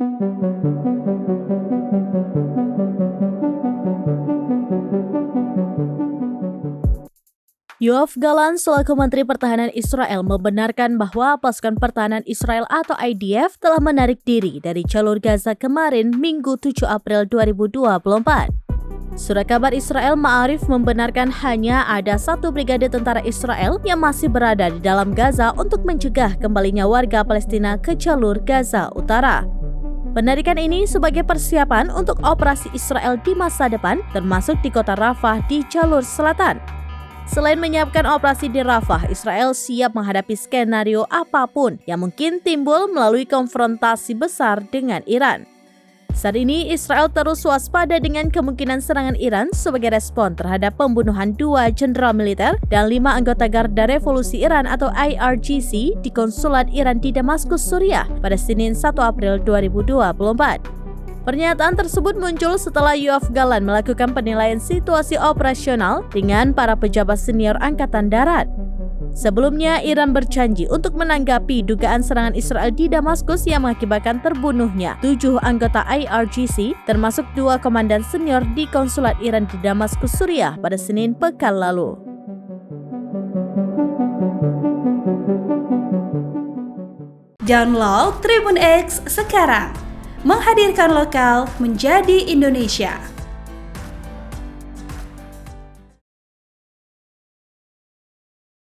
Yoav Gallant selaku Menteri Pertahanan Israel membenarkan bahwa pasukan pertahanan Israel atau IDF telah menarik diri dari jalur Gaza kemarin Minggu 7 April 2024. Surat kabar Israel Ma'arif membenarkan hanya ada satu brigade tentara Israel yang masih berada di dalam Gaza untuk mencegah kembalinya warga Palestina ke jalur Gaza Utara. Penarikan ini sebagai persiapan untuk operasi Israel di masa depan, termasuk di kota Rafah di jalur selatan. Selain menyiapkan operasi di Rafah, Israel siap menghadapi skenario apapun yang mungkin timbul melalui konfrontasi besar dengan Iran. Saat ini, Israel terus waspada dengan kemungkinan serangan Iran sebagai respon terhadap pembunuhan 2 jenderal militer dan 5 anggota Garda Revolusi Iran atau IRGC di konsulat Iran di Damaskus, Suriah pada Senin 1 April 2024. Pernyataan tersebut muncul setelah Yoav Gallant melakukan penilaian situasi operasional dengan para pejabat senior Angkatan Darat. Sebelumnya, Iran berjanji untuk menanggapi dugaan serangan Israel di Damaskus yang mengakibatkan terbunuhnya 7 anggota IRGC, termasuk 2 komandan senior di konsulat Iran di Damaskus, Suriah pada Senin pekan lalu. Download Tribun X sekarang. Menghadirkan lokal menjadi Indonesia.